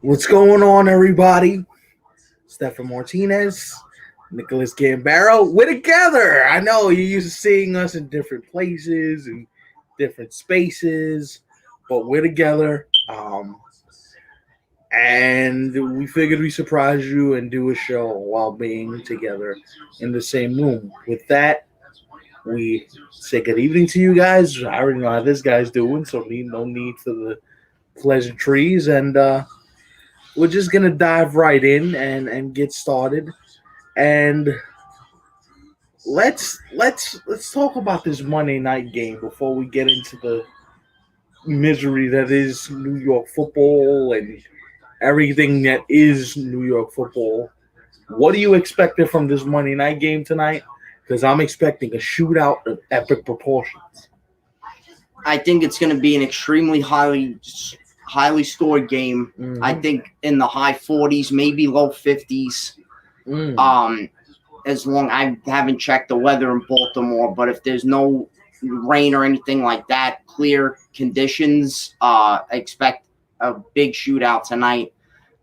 What's going on, everybody? Stefan Martinez, Nicholas Gambaro. We're together. I know you're used to seeing us in different places and different spaces, but we're together. And we figured we surprise you and do a show while being together in the same room. With that, we say good evening to you guys. I already know how this guy's doing, so no need for the pleasantries. And we're just gonna dive right in and get started. And let's talk about this Monday night game before we get into the misery that is New York football and everything that is New York football. What are you expecting from this Monday night game tonight? Because I'm expecting a shootout of epic proportions. I think it's going to be an extremely highly scored game. Mm-hmm. I think in the high 40s, maybe low 50s. As long I haven't checked the weather in Baltimore, but if there's no rain or anything like that, clear conditions, expect a big shootout tonight.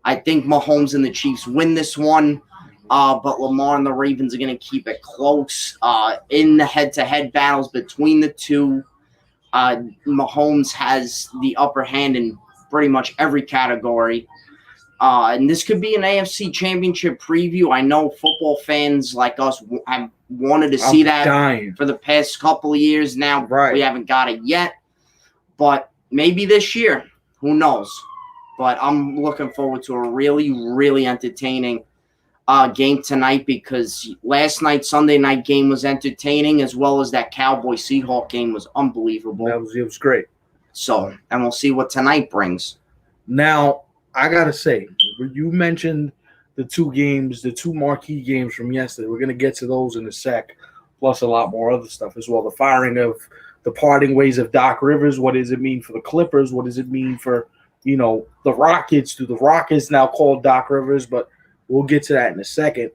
I think Mahomes and the Chiefs win this one, but Lamar and the Ravens are going to keep it close. In the head-to-head battles between the two, Mahomes has the upper hand in pretty much every category. And this could be an AFC Championship preview. I know football fans like us have wanted to see that for the past couple of years now. Right. We haven't got it yet, but maybe this year. Who knows? But I'm looking forward to a really, really entertaining game tonight because last night, Sunday night game was entertaining, as well as that Cowboy-Seahawks game was unbelievable. It was great. So, and we'll see what tonight brings. Now, I got to say, you mentioned the two marquee games from yesterday. We're going to get to those in a sec, plus a lot more other stuff as well. The firing of the parting ways of Doc Rivers. What does it mean for the Clippers? What does it mean for, the Rockets? Do the Rockets now call Doc Rivers? But we'll get to that in a second.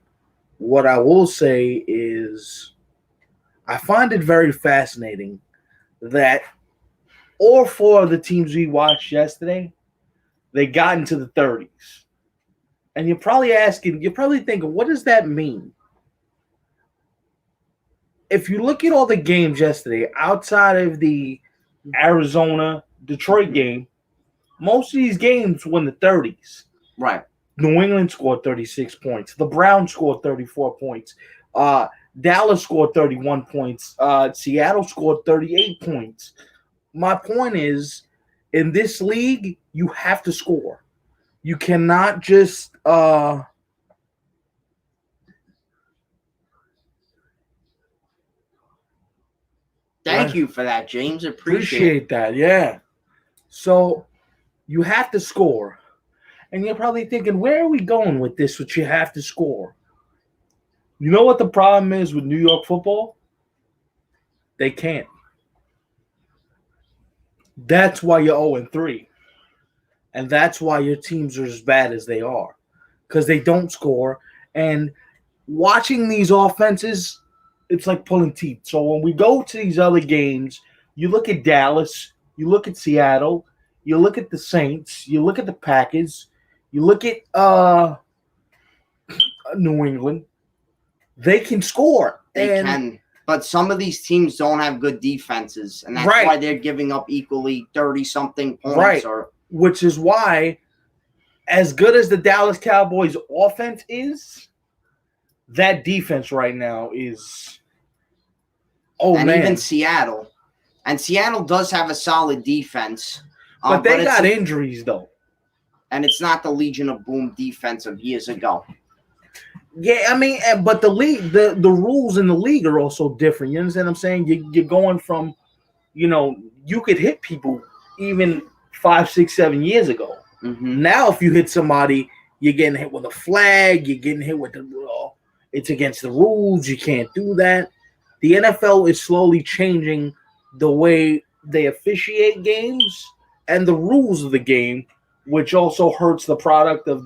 What I will say is I find it very fascinating that all four of the teams we watched yesterday, they got into the 30s. And you're probably thinking, what does that mean? If you look at all the games yesterday, outside of the Arizona-Detroit game, most of these games were in the 30s. Right. New England scored 36 points. The Browns scored 34 points. Dallas scored 31 points. Seattle scored 38 points. My point is, in this league, you have to score. You cannot just Thank you for that, James. Appreciate that. Yeah. So you have to score. And you're probably thinking, where are we going with this, which you have to score? You know what the problem is with New York football? They can't. That's why you're 0-3. And that's why your teams are as bad as they are. Because they don't score. And watching these offenses, it's like pulling teeth. So when we go to these other games, you look at Dallas, you look at Seattle, you look at the Saints, you look at the Packers, you look at New England, they can score. They can. But some of these teams don't have good defenses, and that's why they're giving up equally 30-something points. Right. Which is why, as good as the Dallas Cowboys offense is, that defense right now is even Seattle. And Seattle does have a solid defense. But they got injuries, though. And it's not the Legion of Boom defense of years ago. Yeah, I mean, but the league, the rules in the league are also different. You understand what I'm saying? You're going from, you could hit people even 5, 6, 7 years ago. Mm-hmm. Now, if you hit somebody, you're getting hit with a flag. You're getting hit with it's against the rules. You can't do that. The NFL is slowly changing the way they officiate games and the rules of the game, which also hurts the product of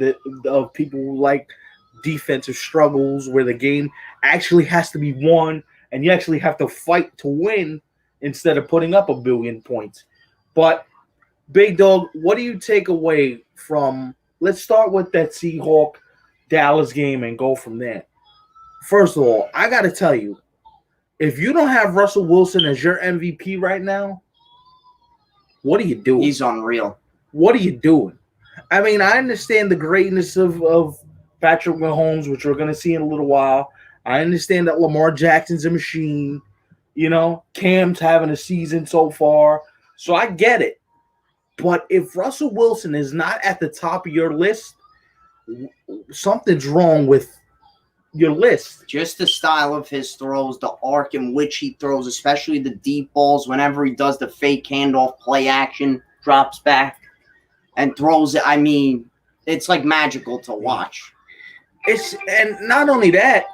people who like defensive struggles where the game actually has to be won and you actually have to fight to win instead of putting up 1 billion points. But Big Dog, what do you take away from let's start with that Seahawk Dallas game and go from there. First of all, I got to tell you, if you don't have Russell Wilson as your MVP right now, what are you doing? He's unreal. What are you doing? I mean, I understand the greatness of Patrick Mahomes, which we're going to see in a little while. I understand that Lamar Jackson's a machine. You know, Cam's having a season so far. So I get it. But if Russell Wilson is not at the top of your list, something's wrong with your list. Just the style of his throws, the arc in which he throws, especially the deep balls, whenever he does the fake handoff play action, drops back and throws it. I mean, it's like magical to watch. And not only that,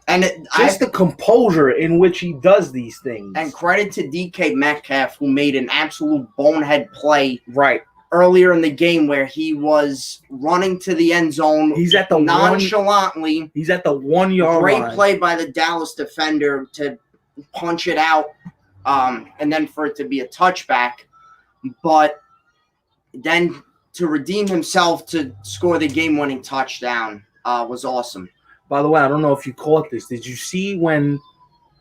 and the composure in which he does these things. And credit to DK Metcalf, who made an absolute bonehead play right earlier in the game where he was running to the end zone. He's at the nonchalantly. He's at the 1 yard line. Great play by the Dallas defender to punch it out, and then for it to be a touchback. But then to redeem himself to score the game-winning touchdown was awesome. By the way, I don't know if you caught this. Did you see when,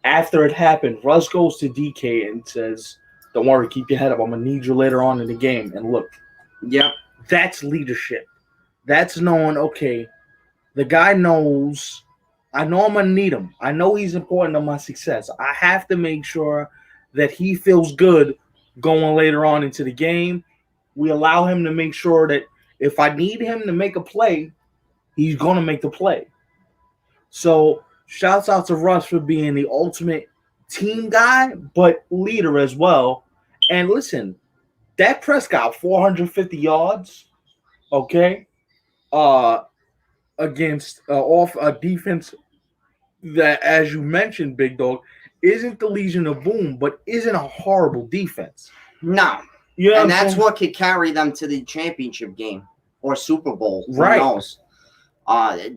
after it happened, Russ goes to DK and says, "Don't worry, keep your head up. I'm going to need you later on in the game." And look, yep, that's leadership. That's knowing, okay, the guy knows, I know I'm going to need him. I know he's important to my success. I have to make sure that he feels good going later on into the game. We allow him to make sure that if I need him to make a play, he's going to make the play. So shouts out to Russ for being the ultimate team guy, but leader as well. And listen, Dak Prescott, 450 yards, okay, against off a defense that, as you mentioned, Big Dog, isn't the Legion of Boom, but isn't a horrible defense. No. You know and that's what could carry them to the championship game or Super Bowl. Right. Who knows?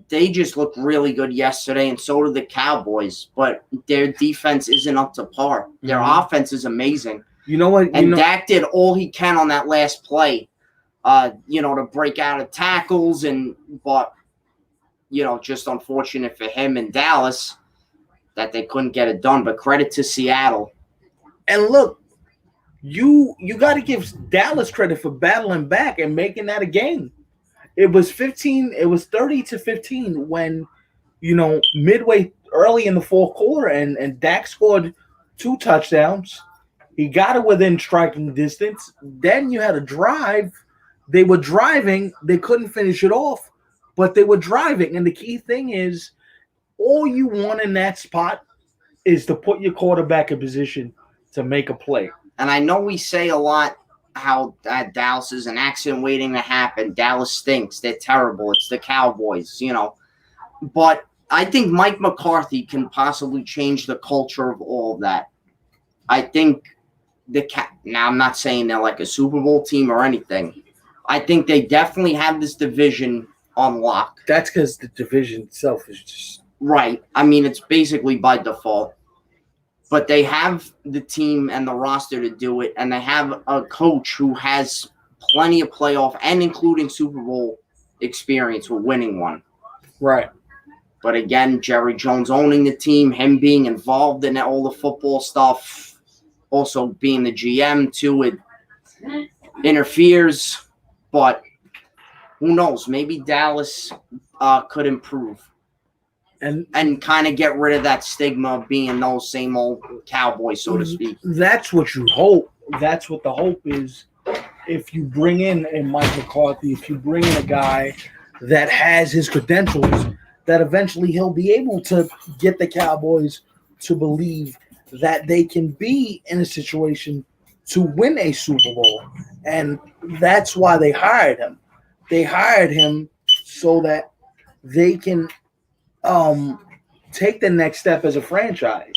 They just looked really good yesterday, and so did the Cowboys. But their defense isn't up to par. Their offense is amazing. You know what? Dak did all he can on that last play, to break out of tackles. But just unfortunate for him in Dallas that they couldn't get it done. But credit to Seattle. And look, you got to give Dallas credit for battling back and making that a game. It was 30-15 when, midway early in the fourth quarter, and Dak scored 2 touchdowns. He got it within striking distance. Then you had a drive. They were driving. They couldn't finish it off, but they were driving. And the key thing is, all you want in that spot is to put your quarterback in position to make a play. And I know we say a lot how Dallas is an accident waiting to happen. Dallas stinks. They're terrible. It's the Cowboys, But I think Mike McCarthy can possibly change the culture of all of that. I think now I'm not saying they're like a Super Bowl team or anything. I think they definitely have this division on lock. That's because the division itself is just... Right. I mean, it's basically by default. But they have the team and the roster to do it, and they have a coach who has plenty of playoff and including Super Bowl experience with winning one. Right. But again, Jerry Jones owning the team, him being involved in all the football stuff, also being the GM too, it interferes. But who knows? Maybe Dallas could improve. And kind of get rid of that stigma of being those same old Cowboys, so to speak. That's what you hope. That's what the hope is. If you bring in a Mike McCarthy, if you bring in a guy that has his credentials, that eventually he'll be able to get the Cowboys to believe that they can be in a situation to win a Super Bowl. And that's why they hired him. They hired him so that they can take the next step as a franchise.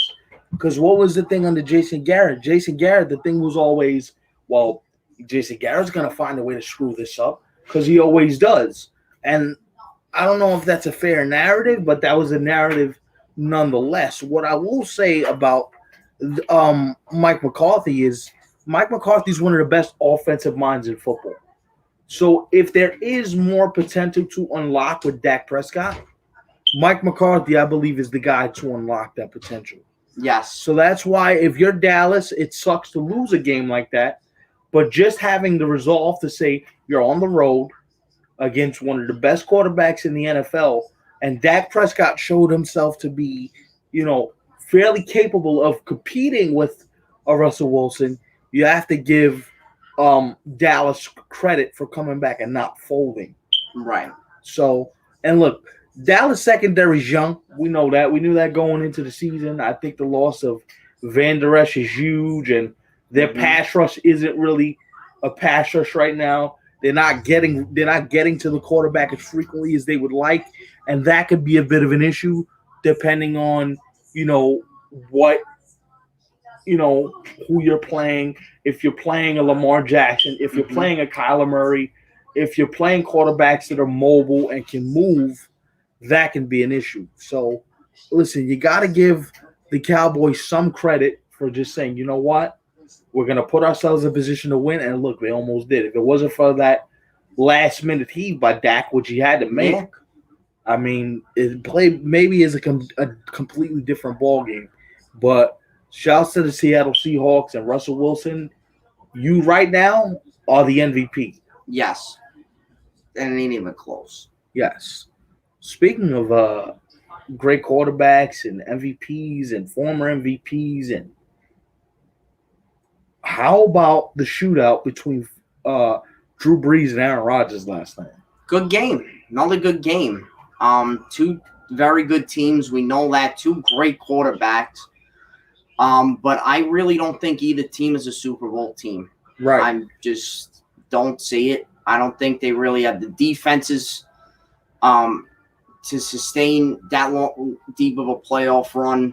Because what was the thing under Jason Garrett? Jason Garrett, the thing was always, well, Jason Garrett's going to find a way to screw this up because he always does. And I don't know if that's a fair narrative, but that was a narrative nonetheless. What I will say about Mike McCarthy is Mike McCarthy's one of the best offensive minds in football. So if there is more potential to unlock with Dak Prescott, Mike McCarthy, I believe, is the guy to unlock that potential. Yes. So that's why if you're Dallas, it sucks to lose a game like that. But just having the resolve to say you're on the road against one of the best quarterbacks in the NFL, and Dak Prescott showed himself to be, fairly capable of competing with a Russell Wilson. You have to give Dallas credit for coming back and not folding. Right. So, and look, Dallas secondary's young. We know that. We knew that going into the season. I think the loss of Van Der Esch is huge, and their pass rush isn't really a pass rush right now. They're not getting to the quarterback as frequently as they would like, and that could be a bit of an issue depending on what who you're playing. If you're playing a Lamar Jackson, if you're playing a Kyler Murray, if you're playing quarterbacks that are mobile and can move, that can be an issue. So, listen, you got to give the Cowboys some credit for just saying, you know what, we're going to put ourselves in a position to win. And look, they almost did. If it wasn't for that last minute heave by Dak, which he had to make, I mean, it played maybe is a completely different ball game. But shouts to the Seattle Seahawks and Russell Wilson. You right now are the MVP. Yes. And it ain't even close. Yes. Speaking of great quarterbacks and MVPs and former MVPs, and how about the shootout between Drew Brees and Aaron Rodgers last night? Good game. Another good game. Two very good teams. We know that. Two great quarterbacks. But I really don't think either team is a Super Bowl team. Right. I just don't see it. I don't think they really have the defenses to sustain that long, deep of a playoff run.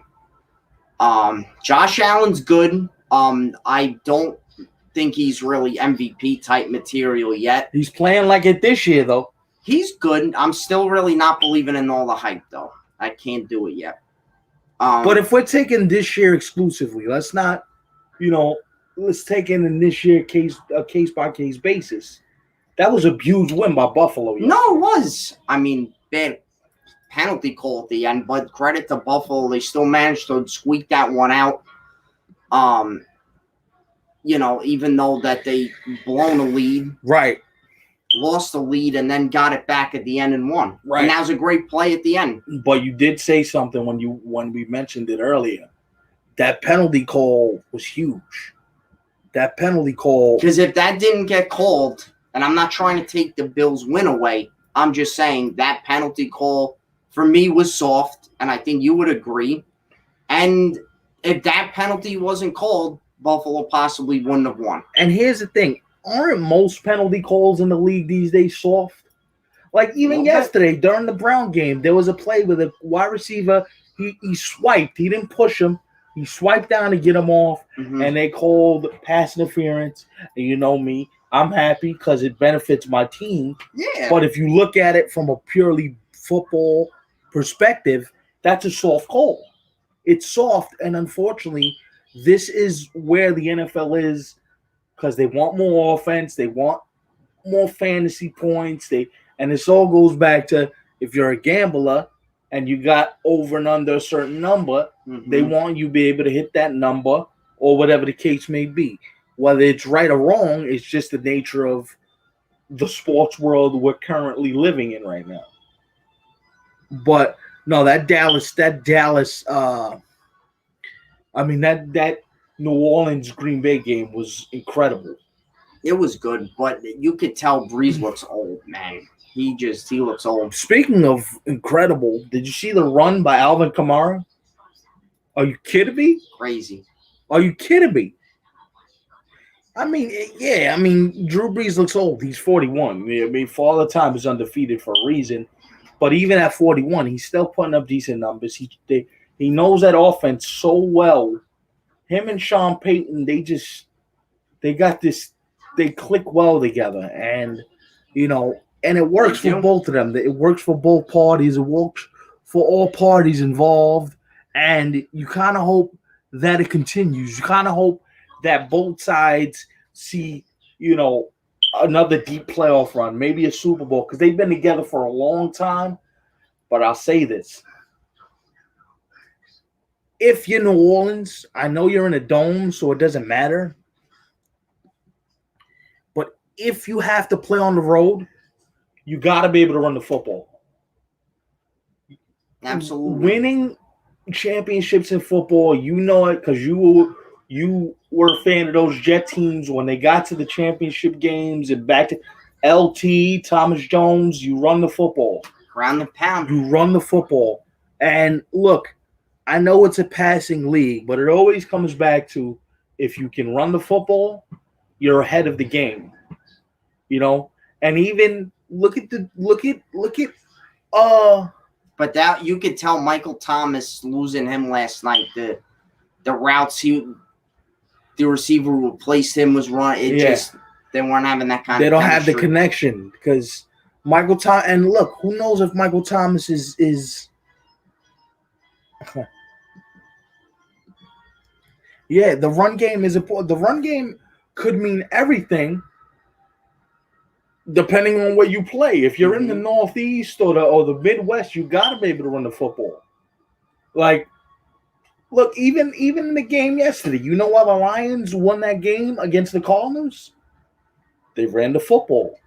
Josh Allen's good. I don't think he's really MVP type material yet. He's playing like it this year, though. He's good. I'm still really not believing in all the hype, though. I can't do it yet. But if we're taking this year exclusively, let's not, let's take it in this year case by case basis. That was a huge win by Buffalo. No, it was. I mean, bad penalty call at the end, but credit to Buffalo, they still managed to squeak that one out. Even though that they blown a lead, right, lost the lead, and then got it back at the end and won. Right, and that was a great play at the end. But you did say something when we mentioned it earlier. That penalty call was huge. That penalty call, because if that didn't get called, and I'm not trying to take the Bills' win away, I'm just saying that penalty call for me was soft, and I think you would agree. And if that penalty wasn't called, Buffalo possibly wouldn't have won. And here's the thing. Aren't most penalty calls in the league these days soft? Like even yesterday during the Brown game, there was a play with a wide receiver. He swiped. He didn't push him. He swiped down to get him off, and they called pass interference. And you know me, I'm happy because it benefits my team. Yeah. But if you look at it from a purely football perspective, that's a soft call. It's soft, and unfortunately, this is where the NFL is because they want more offense. They want more fantasy points. And this all goes back to if you're a gambler and you got over and under a certain number, they want you to be able to hit that number or whatever the case may be. Whether it's right or wrong, it's just the nature of the sports world we're currently living in right now. But no, that New Orleans Green Bay game was incredible. It was good, but you could tell Breeze looks old, man. He looks old. Speaking of incredible, did you see the run by Alvin Kamara? Are you kidding me? Crazy. Are you kidding me? I mean, yeah. I mean, Drew Brees looks old. He's 41. I mean, for all the time, he's undefeated for a reason. But even at 41, he's still putting up decent numbers. He knows that offense so well. Him and Sean Payton, they got this. They click well together, and and it works for both of them. It works for both parties. It works for all parties involved, and you kind of hope that it continues. You kind of hope that both sides see, another deep playoff run, maybe a Super Bowl, because they've been together for a long time. But I'll say this. If you're New Orleans, I know you're in a dome, so it doesn't matter. But if you have to play on the road, you got to be able to run the football. Absolutely. Winning championships in football, you know it because you were a fan of those Jet teams when they got to the championship games and back to LT, Thomas Jones. You run the football. Ground the pound. You run the football. And look, I know it's a passing league, but it always comes back to if you can run the football, you're ahead of the game. And even look at But that you could tell Michael Thomas losing him last night. The routes the receiver who replaced him was running. Just they weren't having that kind of. They don't have the connection because Michael Thomas. And look, who knows if Michael Thomas is. Yeah, the run game is important. The run game could mean everything depending on where you play. If you're in the Northeast or the Midwest, you got to be able to run the football. Like, look, even in the game yesterday, you know why the Lions won that game against the Cardinals? They ran the football.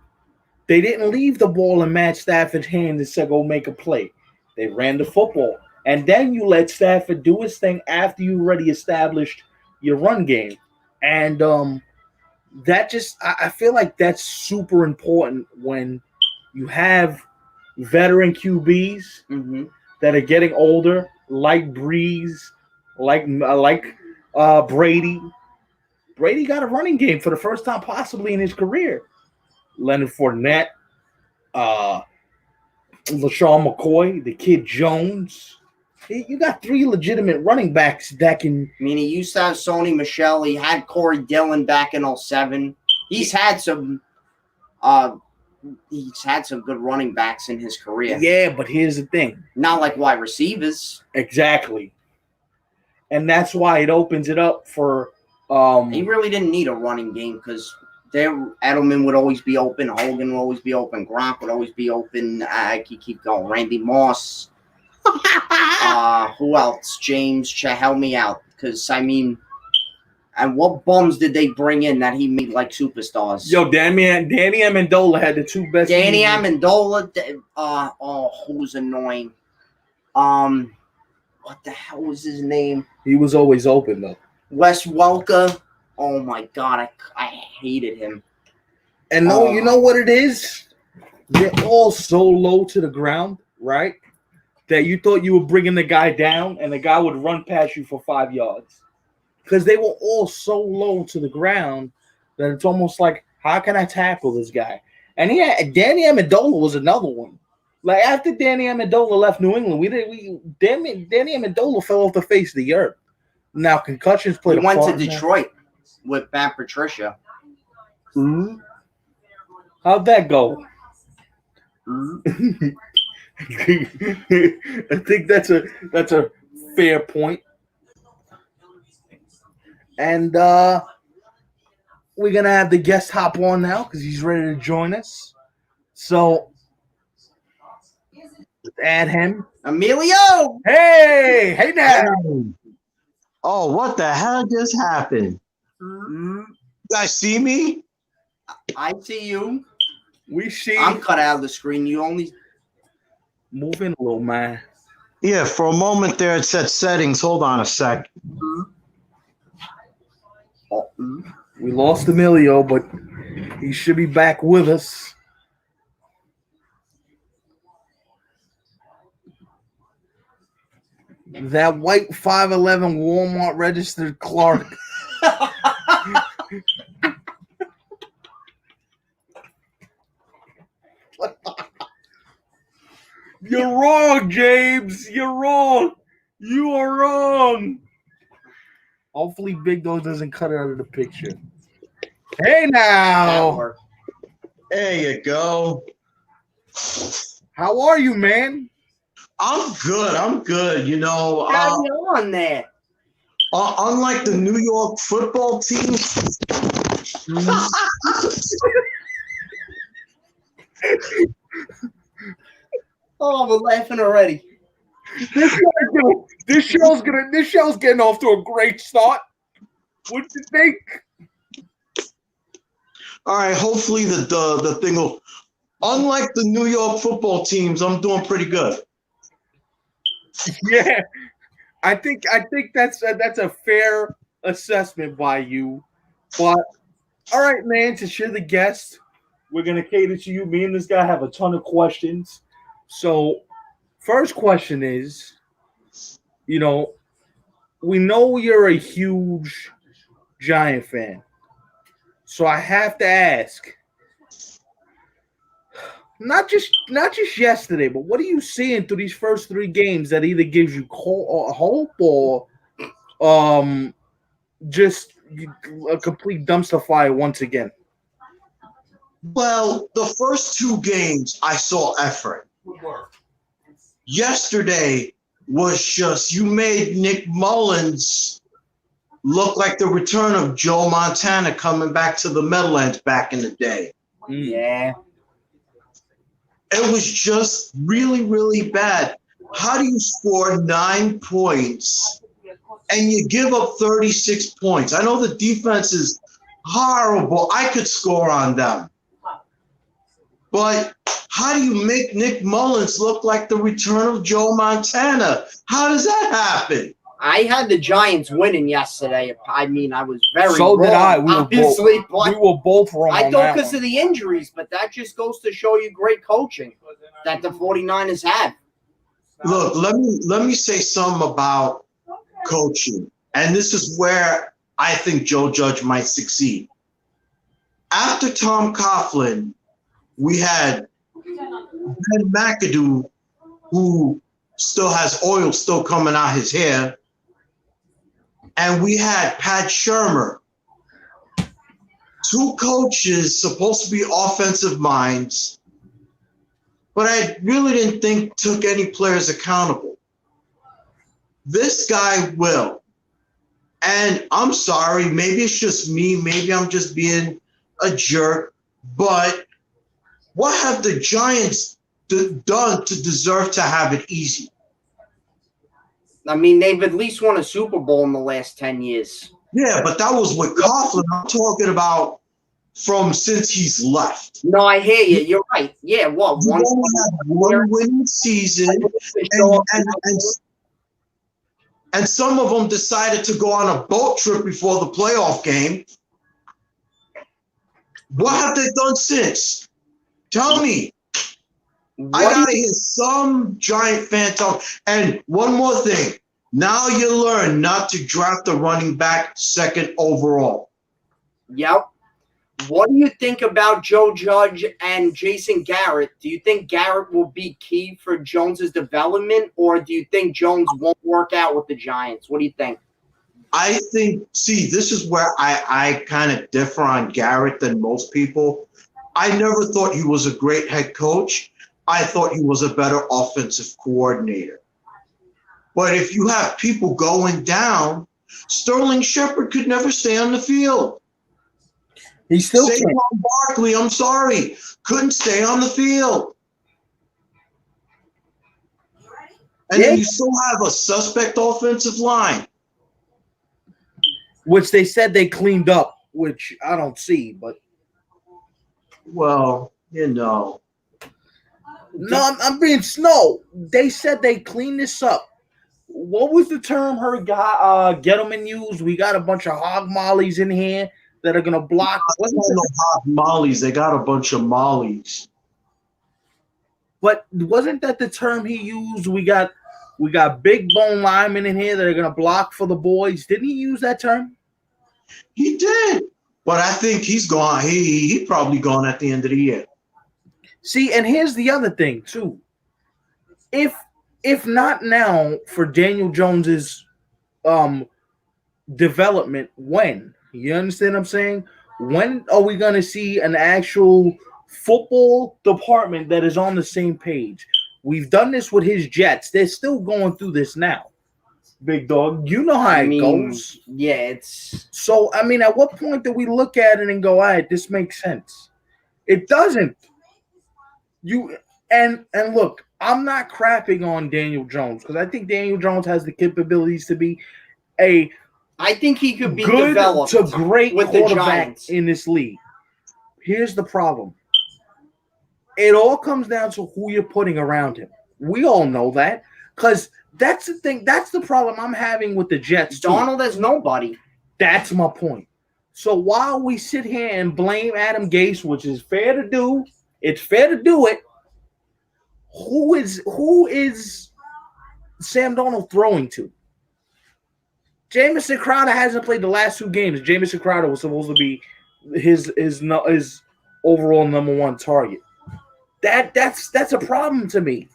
They didn't leave the ball in Matt Stafford's hands and said, go make a play. They ran the football. And then you let Stafford do his thing after you already established your run game. And that just, I feel like that's super important when you have veteran QBs that are getting older, like Breeze, like Brady. Brady got a running game for the first time possibly in his career. Leonard Fournette, LaShawn McCoy, the kid Jones. You got three legitimate running backs that can. I mean, he used to have Sony Michel. He had Corey Dillon back in 2007. He's had some good running backs in his career. Yeah, but here's the thing. Not like wide receivers. Exactly. And that's why it opens it up for he really didn't need a running game because Edelman would always be open, Hogan would always be open, Gronk would always be open. I can keep going. Randy Moss. Who else? James, help me out. Because, I mean, and what bums did they bring in that he made like superstars? Yo, Danny Amendola had the two best. Danny Amendola, who's annoying. What the hell was his name? He was always open, though. Wes Welker. Oh, my God. I hated him. And no, you know what it is? They're all so low to the ground, right? That you thought you were bringing the guy down and the guy would run past you for 5 yards. Because they were all so low to the ground that it's almost like, how can I tackle this guy? And Danny Amendola was another one. Like, after Danny Amendola left New England, Danny Amendola fell off the face of the earth. Now, concussions played a part. He went to Detroit with Matt Patricia. Mm-hmm. How'd that go? Mm-hmm. I think that's a fair point. And we're gonna have the guest hop on now because he's ready to join us. So let's add him. Emilio! Hey now. Oh, what the hell just happened? Mm-hmm. You guys see me? I see you. We see. I'm cut out of the screen. You only move in a little, man. Yeah, for a moment there it said settings. Hold on a sec. We lost Emilio, but he should be back with us. That white 5'11" Walmart registered Clark. You're wrong, James. You're wrong. You are wrong. Hopefully Big Dog doesn't cut it out of the picture. Hey now. There you go. How are you, man? I'm good. You know, carry on there. Unlike the New York football team, Oh, we're laughing already. This show's getting off to a great start. What do you think? All right, hopefully the thing will. Unlike the New York football teams, I'm doing pretty good. Yeah, I think that's a fair assessment by you. But all right, man, to share the guest, we're gonna cater to you. Me and this guy have a ton of questions. So, first question is, we know you're a huge Giant fan. So I have to ask, not just yesterday, but what are you seeing through these first three games that either gives you hope or just a complete dumpster fire once again? Well, the first two games I saw effort. Yesterday was just you made Nick Mullins look like the return of Joe Montana coming back to the Meadowlands back in the day. Yeah. It was just really, really bad. How do you score 9 points and you give up 36 points? I know the defense is horrible. I could score on them. But how do you make Nick Mullins look like the return of Joe Montana? How does that happen? I had the Giants winning yesterday. I mean, I was very So wrong, did I. obviously. We were both wrong. I on thought that because one. of the injuries, but that just goes to show you great coaching that the 49ers have. Look, let me say something about coaching. And this is where I think Joe Judge might succeed. After Tom Coughlin, we had Ben McAdoo, who still has oil still coming out his hair. And we had Pat Shurmur. Two coaches supposed to be offensive minds, but I really didn't think took any players accountable. This guy will. And I'm sorry, maybe it's just me, maybe I'm just being a jerk, but what have the Giants done to deserve to have it easy? I mean, they've at least won a Super Bowl in the last 10 years. Yeah, but that was with Coughlin. I'm talking about from since he's left. No, I hear you. You're right. Yeah, what? You only had one winning season, and some of them decided to go on a boat trip before the playoff game. What have they done since? Tell me. I gotta hear some Giant fan talk. And one more thing. Now you learn not to draft a running back second overall. Yep. What do you think about Joe Judge and Jason Garrett? Do you think Garrett will be key for Jones's development, or do you think Jones won't work out with the Giants? What do you think? I think, see, this is where I kind of differ on Garrett than most people. I never thought he was a great head coach. I thought he was a better offensive coordinator. But if you have people going down, Sterling Shepard could never stay on the field. He still can't. Saquon Barkley, I'm sorry, couldn't stay on the field. And then you still have a suspect offensive line. Which they said they cleaned up, which I don't see, but. Well, you know. No, I'm being snow. They said they cleaned this up. What was the term her guy Gettleman used? We got a bunch of hog mollies in here that are gonna block. Wasn't no hog mollies? They got a bunch of mollies. But wasn't that the term he used? We got big bone linemen in here that are gonna block for the boys. Didn't he use that term? He did, but I think he's gone. He probably gone at the end of the year. See, and here's the other thing too. If not now for Daniel Jones's development, when? You understand what I'm saying? When are we going to see an actual football department that is on the same page? We've done this with his Jets. They're still going through this now. Big dog, you know how it goes. Yeah, it's... So, I mean, at what point do we look at it and go, all right, this makes sense? It doesn't. You and look, I'm not crapping on Daniel Jones because I think Daniel Jones has the capabilities to be a I think he could be good developed to great with the quarterback Giants. in this league. Here's the problem. It all comes down to who you're putting around him. We all know that because that's the thing. That's the problem I'm having with the Jets. Donald is nobody. That's my point. So while we sit here and blame Adam Gase, which is fair to do, it's fair to do it. Who is Sam Darnold throwing to? Jamison Crowder hasn't played the last 2 games. Jamison Crowder was supposed to be his overall number 1 target. That's a problem to me,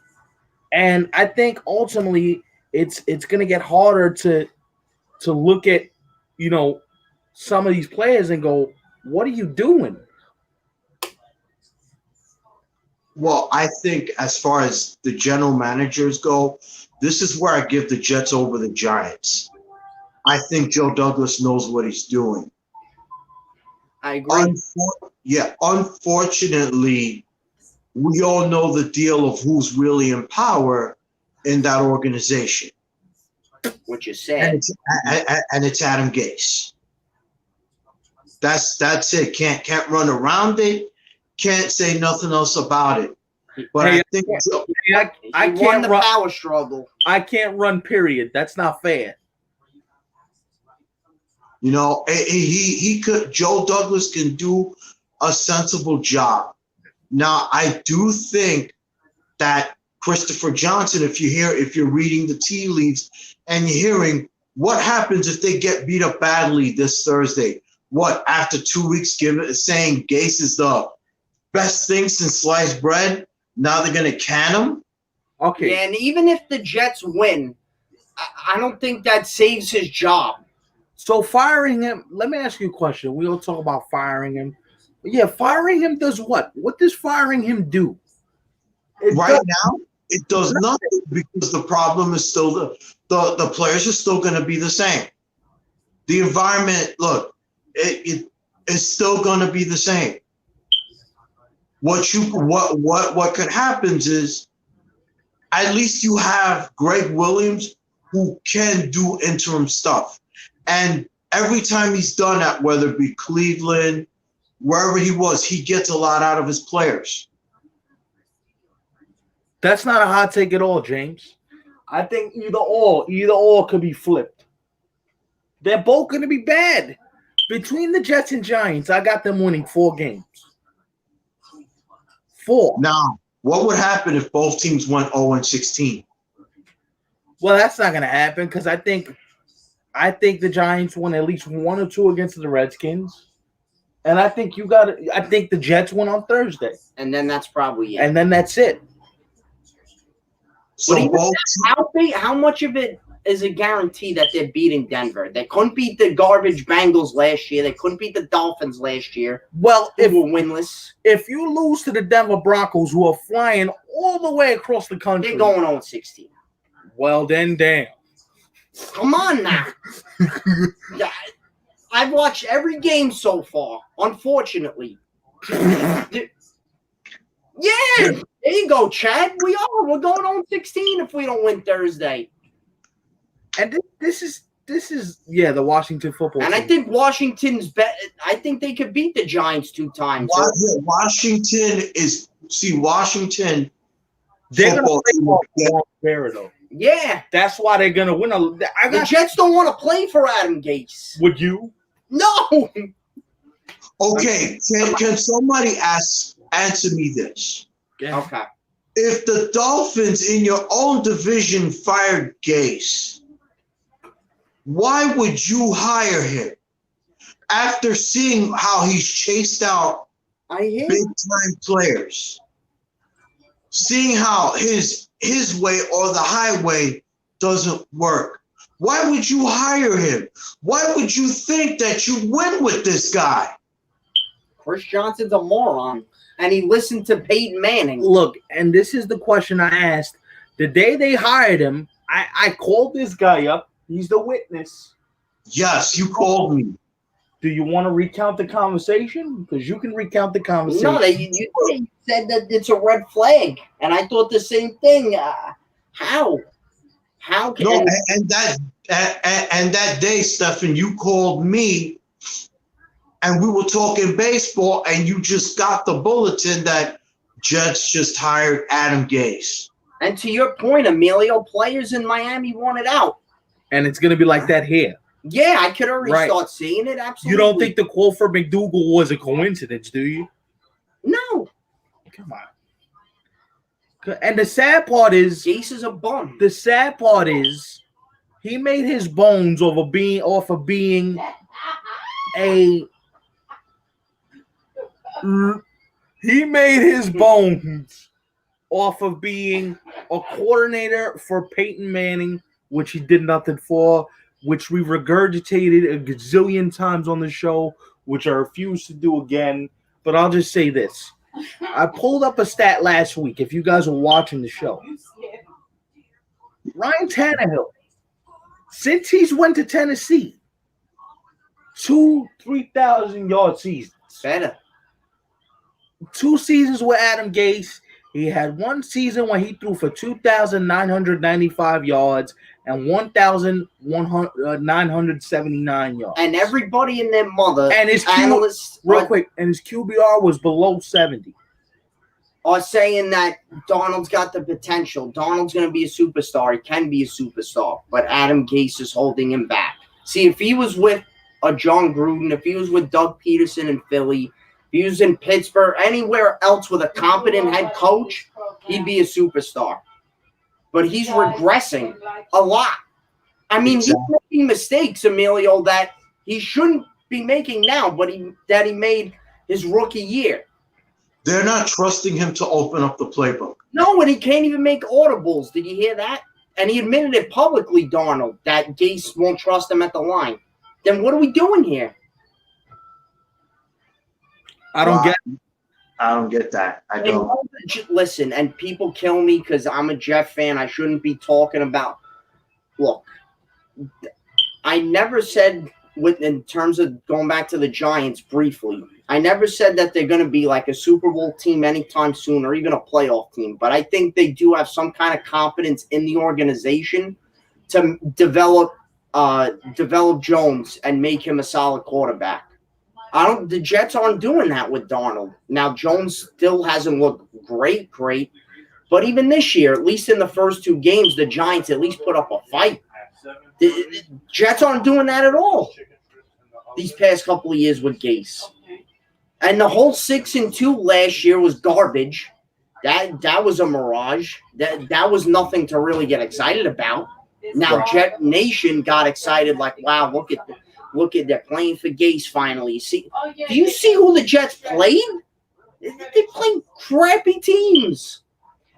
and I think ultimately it's going to get harder to look at some of these players and go, what are you doing? Well, I think as far as the general managers go, this is where I give the Jets over the Giants. I think Joe Douglas knows what he's doing. I agree. Unfortunately, we all know the deal of who's really in power in that organization. Which is sad. And it's Adam Gase. That's it. Can't run around it. Can't say nothing else about it. But I think I can't run the power struggle. I can't run. Period. That's not fair. He could. Joe Douglas can do a sensible job. Now, I do think that Christopher Johnson, if you're reading the tea leaves and you're hearing what happens if they get beat up badly this Thursday, what after 2 weeks saying Gase is the best thing since sliced bread, now they're gonna can him? Okay. Yeah, and even if the Jets win, I don't think that saves his job. So firing him, let me ask you a question. We all talk about firing him. Yeah, firing him does what? What does firing him do? Now, it does nothing because the problem is still the players are still going to be the same. The environment, look, it's still going to be the same. What could happen is at least you have Greg Williams who can do interim stuff. And every time he's done that, whether it be Cleveland, wherever he was, he gets a lot out of his players. That's not a hot take at all, James. I think either or could be flipped. They're both going to be bad. Between the Jets and Giants, I got them winning 4 games. 4. Now, what would happen if both teams went 0-16? Well, that's not going to happen because I think the Giants won at least 1 or 2 against the Redskins. And I think the Jets win on Thursday. And then that's probably it. And then that's it. So how much of it is a guarantee that they're beating Denver? They couldn't beat the garbage Bengals last year. They couldn't beat the Dolphins last year. Well, if were winless. If you lose to the Denver Broncos, who are flying all the way across the country, they're going on 16. Well, then, damn. Come on now. Yeah, I've watched every game so far, unfortunately. Yeah, there you go, Chad. We're going on 16 if we don't win Thursday. And this is the Washington football team. I think Washington's better. I think they could beat the Giants 2 times. Washington. They're going to play more fair, though. Yeah. That's why they're going to win. The Jets don't want to play for Adam Gase. Would you? No. Okay. Can somebody answer me this? Yeah. Okay. If the Dolphins in your own division fired Gase, why would you hire him after seeing how he's chased out big-time players? Seeing how his way or the highway doesn't work. Why would you hire him? Why would you think that you win with this guy? Chris Johnson's a moron, and he listened to Peyton Manning. Look, and this is the question I asked. The day they hired him, I called this guy up. He's the witness. Yes, you called me. Do you want to recount the conversation? Because you can recount the conversation. No, you said that it's a red flag, and I thought the same thing. How? How can? No, and that day, Stefan, you called me, and we were talking baseball, and you just got the bulletin that Jets just hired Adam Gase. And to your point, Emilio, players in Miami wanted out. And it's going to be like that here. Yeah, I could already start seeing it. Absolutely. You don't think the quote for McDougal was a coincidence, do you? No. Come on. And the sad part is, Gase is a bum. The sad part is, he made his bones off of being a. He made his bones off of being a coordinator for Peyton Manning, which he did nothing for, which we regurgitated a gazillion times on the show, which I refuse to do again. But I'll just say this. I pulled up a stat last week, if you guys were watching the show. Ryan Tannehill, since he's went to Tennessee, 3,000 yard seasons. Better. 2 seasons with Adam Gase. He had 1 season when he threw for 2,995 yards and 1,979 yards. And everybody and their mother and his analysts and his QBR was below 70. Are saying that Donald's got the potential. Donald's going to be a superstar. He can be a superstar. But Adam Gase is holding him back. See, if he was with a John Gruden, if he was with Doug Peterson in Philly, if he was in Pittsburgh, anywhere else with a competent head coach, he'd be a superstar. But he's regressing a lot. I mean, he's making mistakes, Emilio, that he shouldn't be making now, but that he made his rookie year. They're not trusting him to open up the playbook. No, and he can't even make audibles. Did you hear that? And he admitted it publicly, Darnold, that Gase won't trust him at the line. Then what are we doing here? I don't get that. I don't. Listen, and people kill me because I'm a Jeff fan. I shouldn't be talking about. Look, I never said, in terms of going back to the Giants briefly, I never said that they're going to be like a Super Bowl team anytime soon or even a playoff team. But I think they do have some kind of confidence in the organization to develop Jones and make him a solid quarterback. The Jets aren't doing that with Darnold. Now, Jones still hasn't looked great, but even this year, at least in the first 2 games, the Giants at least put up a fight. The Jets aren't doing that at all these past couple of years with Gase. And the whole 6-2 last year was garbage. That was a mirage. That was nothing to really get excited about. Now, Jet Nation got excited like, wow, look at they're playing for Gase finally. Do you see who the Jets played? They played crappy teams.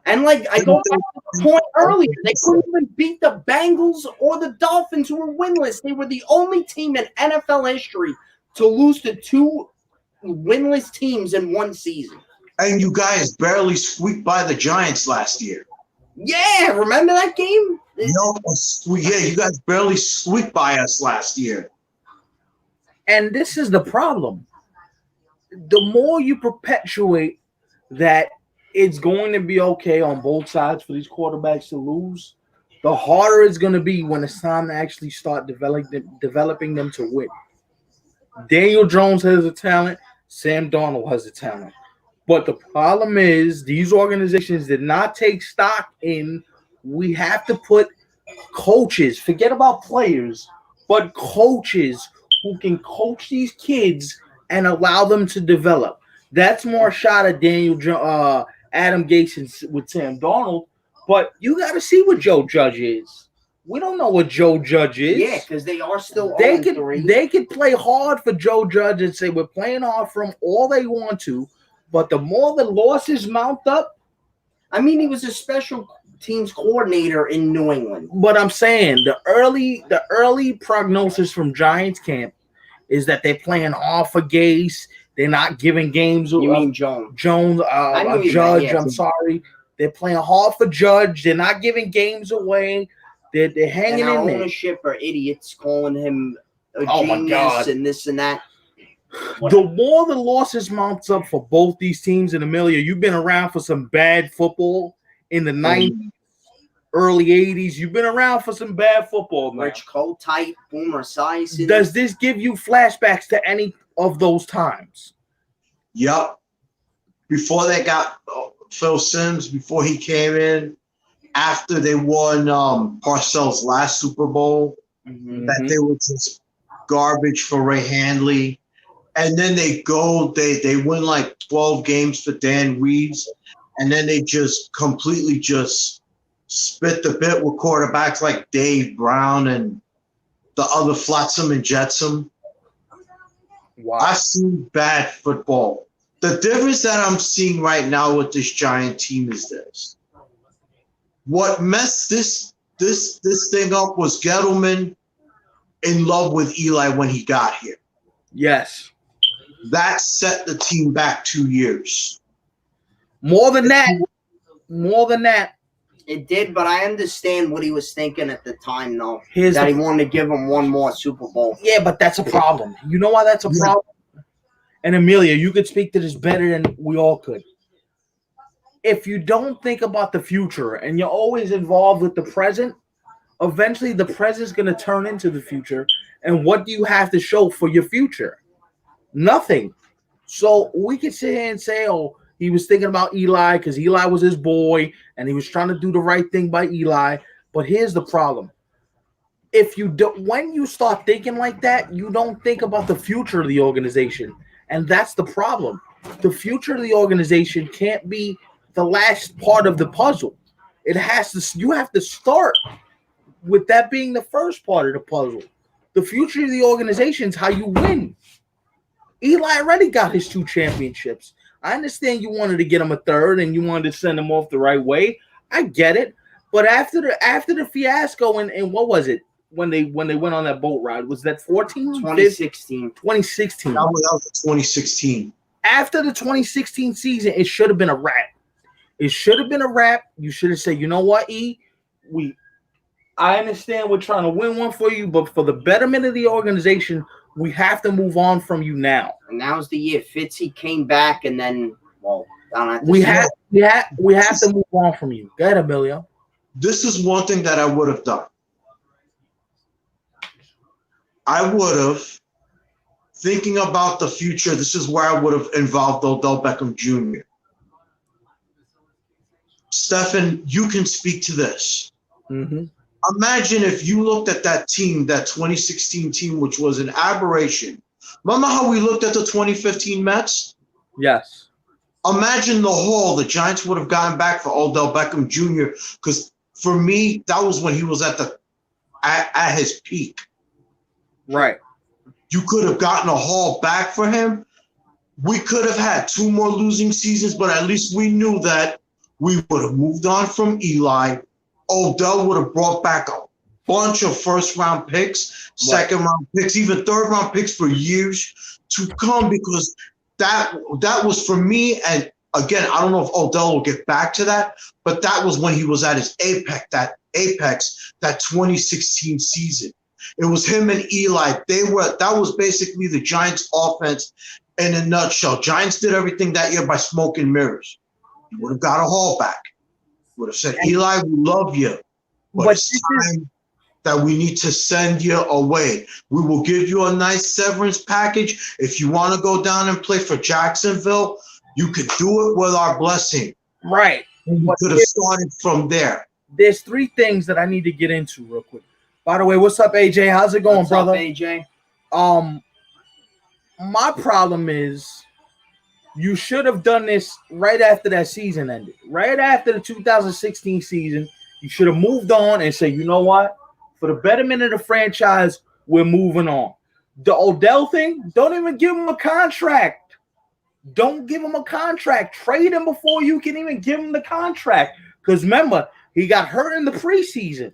And like I go back to the point earlier, they couldn't even beat the Bengals or the Dolphins, who were winless. They were the only team in NFL history to lose to 2 winless teams in 1 season. And you guys barely squeaked by the Giants last year. Yeah, remember that game? No, you guys barely squeaked by us last year. And this is the problem. The more you perpetuate that it's going to be okay on both sides for these quarterbacks to lose, the harder it's going to be when it's time to actually start developing them to win. Daniel Jones has a talent. Sam Darnold has a talent. But the problem is these organizations did not take stock in we have to put coaches, forget about players, but coaches who can coach these kids and allow them to develop. That's more shot at Adam Gase with Sam Darnold, but you got to see what Joe Judge is. We don't know what Joe Judge is. Yeah, because they are still They could play hard for Joe Judge and say we're playing hard for him all they want to, but the more the losses mount up. I mean, he was a special teams coordinator in New England. But I'm saying the early prognosis from Giants camp is that they're playing hard for Gase. They're not giving games. You mean Jones? Judge. I'm sorry. They're playing hard for Judge. They're not giving games away. They're hanging in there. Ownership are idiots calling him a genius and this and that. The more the losses mounts up for both these teams, and Amelia, you've been around for some bad football in the 90s, early 80s. You've been around for some bad football, man. Rich Kotite, Boomer Esiason. Does this give you flashbacks to any of those times? Yep. Before they got Phil Simms, before he came in, after they won Parcells' last Super Bowl, that they were just garbage for Ray Handley. And then they win like 12 games for Dan Reeves, and then they just completely just spit the bit with quarterbacks like Dave Brown and the other Flotsam and Jetsam. Wow. I've seen bad football. The difference that I'm seeing right now with this Giant team is this. What messed this thing up was Gettleman in love with Eli when he got here. Yes. That set the team back 2 years. More than that. It did, but I understand what he was thinking at the time, though. He wanted to give him one more Super Bowl. Yeah, but that's a problem. You know why that's a problem? And Amelia, you could speak to this better than we all could. If you don't think about the future and you're always involved with the present, eventually the present's going to turn into the future. And what do you have to show for your future? Nothing. So we could sit here and say, oh, he was thinking about Eli because Eli was his boy and he was trying to do the right thing by Eli. But here's the problem. When you start thinking like that, you don't think about the future of the organization. And that's the problem. The future of the organization can't be the last part of the puzzle. You have to start with that being the first part of the puzzle. The future of the organization is how you win. Eli already got his 2 championships. I understand you wanted to get him a third and you wanted to send him off the right way. I get it. But after the fiasco and what was it when they went on that boat ride? Was that 2016. 2016. That was 2016. After the 2016 season, it should have been a wrap. It should have been a wrap. You should have said, you know what, I understand we're trying to win one for you, but for the betterment of the organization, we have to move on from you now. And now's the year. Fitzy came back, and then, we have to move on from you. Go ahead, Emilio. This is one thing that I would have done. I would have, thinking about the future, this is where I would have involved Odell Beckham Jr. Stefan, you can speak to this. Mm-hmm. Imagine if you looked at that team, that 2016 team, which was an aberration. Remember how we looked at the 2015 Mets? Yes. Imagine the haul the Giants would have gotten back for Odell Beckham Jr. Because for me, that was when he was at his peak. Right. You could have gotten a haul back for him. We could have had 2 more losing seasons, but at least we knew that we would have moved on from Eli. Odell would have brought back a bunch of first-round picks, second-round picks, even third-round picks for years to come, because that was for me. And again, I don't know if Odell will get back to that, but that was when he was at his apex, that 2016 season. It was him and Eli. That was basically the Giants' offense in a nutshell. Giants did everything that year by smoke and mirrors. You would have got a haul back. Would have said, Eli, we love you, but it's time that we need to send you away. We will give you a nice severance package. If you want to go down and play for Jacksonville, you could do it with our blessing. Right. We could have started from there. There's 3 things that I need to get into real quick. By the way, what's up, AJ? How's it going, brother? What's up, AJ? My problem is you should have done this right after that season ended. Right after the 2016 season, you should have moved on and said, you know what? For the betterment of the franchise, we're moving on. The Odell thing, don't even give him a contract. Don't give him a contract. Trade him before you can even give him the contract. Because remember, he got hurt in the preseason.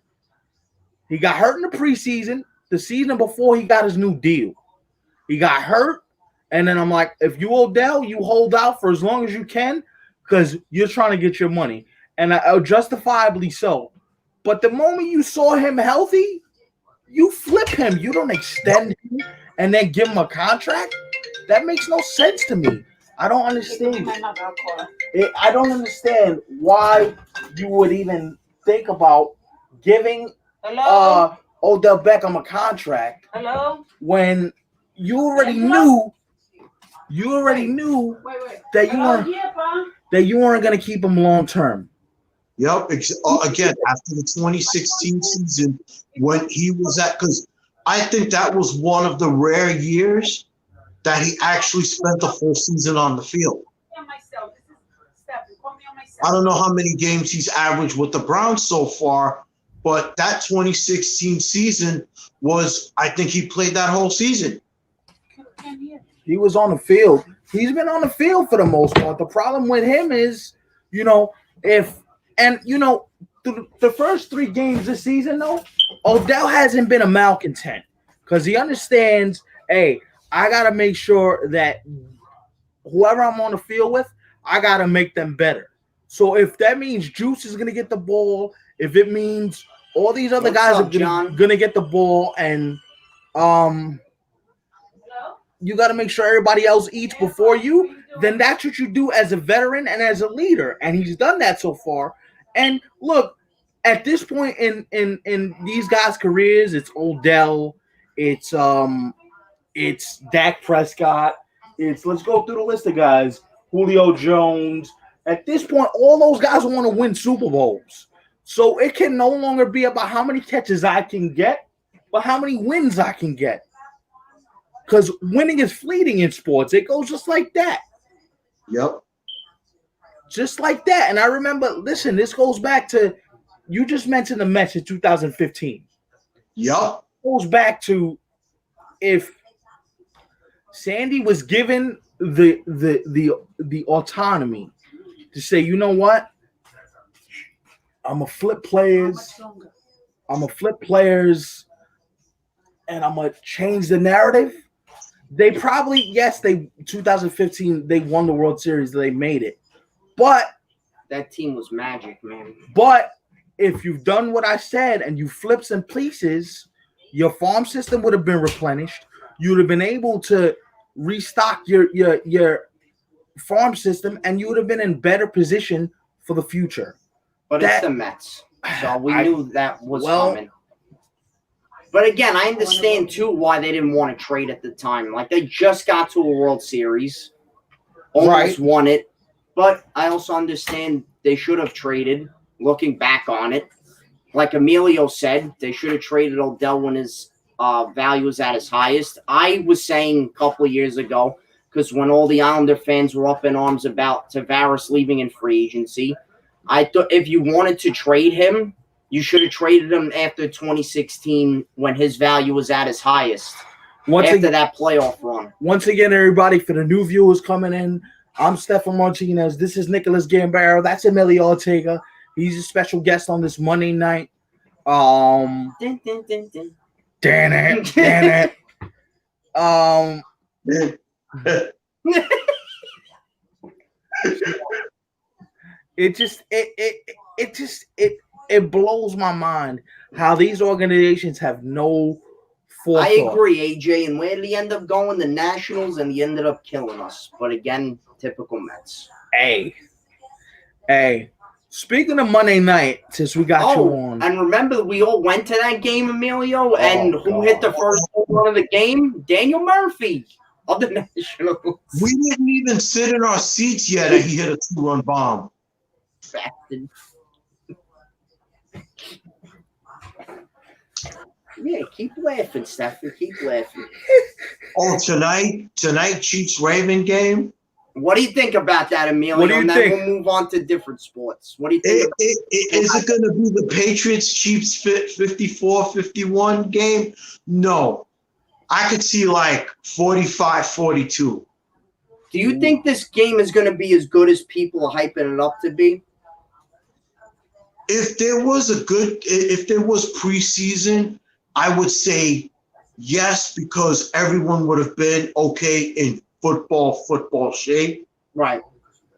The season before he got his new deal. He got hurt. And then I'm like, if you Odell, you hold out for as long as you can because you're trying to get your money. And justifiably so. But the moment you saw him healthy, you flip him. You don't extend him and then give him a contract. That makes no sense to me. I don't understand. I don't understand why you would even think about giving Odell Beckham a contract when you already knew that you weren't going to keep him long term. Yep. Again, after the 2016 season, when he was at, because I think that was one of the rare years that he actually spent the full season on the field. I don't know how many games he's averaged with the Browns so far, but that 2016 season was, I think he played that whole season. He was on the field. He's been on the field for the most part. The problem with him is, the first 3 games this season, though, Odell hasn't been a malcontent because he understands, hey, I got to make sure that whoever I'm on the field with, I got to make them better. So if that means Juice is going to get the ball, if it means all these other guys are going to get the ball, and you got to make sure everybody else eats before you, then that's what you do as a veteran and as a leader. And he's done that so far. And look, at this point in these guys' careers, it's Odell, it's Dak Prescott, let's go through the list of guys, Julio Jones. At this point, all those guys want to win Super Bowls. So it can no longer be about how many catches I can get, but how many wins I can get. Because winning is fleeting in sports. It goes just like that. Yep. Just like that. And I remember, listen, this goes back to, you just mentioned the Mets in 2015. Yep. It goes back to if Sandy was given the autonomy to say, you know what? I'm going to flip players. I'm going to flip players and I'm going to change the narrative. They probably, 2015, they won the World Series. They made it. But that team was magic, man. But if you've done what I said and you flip some pieces, your farm system would have been replenished. You would have been able to restock your farm system, and you would have been in better position for the future. But it's the Mets, so we knew that was coming. But again, I understand too why they didn't want to trade at the time. Like, they just got to a World Series, almost won it. But I also understand they should have traded. Looking back on it, like Emilio said, they should have traded Odell when his value was at his highest. I was saying a couple of years ago, because when all the Islander fans were up in arms about Tavares leaving in free agency, I thought if you wanted to trade him, you should have traded him after 2016 when his value was at his highest. After that playoff run. Once again, everybody, for the new viewers coming in, I'm Stefan Martinez. This is Nicholas Gambaro. That's Emilio Ortega. He's a special guest on this Monday night. Damn it. It blows my mind how these organizations have no forethought. I agree, AJ. And where did he end up going? The Nationals, and he ended up killing us. But again, typical Mets. Hey. Speaking of Monday night, since we got you on. And remember, we all went to that game, Emilio, and who hit the first one of the game? Daniel Murphy of the Nationals. We didn't even sit in our seats yet, and he hit a 2-run bomb. Bastard. Yeah, keep laughing, Stefan. Keep laughing. Tonight, Chiefs-Raven game. What do you think about that, Emilio? What do you think? We'll move on to different sports. What do you think? Is it going to be the Patriots-Chiefs 54-51 game? No. I could see like 45-42. Do you think this game is going to be as good as people are hyping it up to be? If there was preseason, I would say yes, because everyone would have been okay in football shape. Right.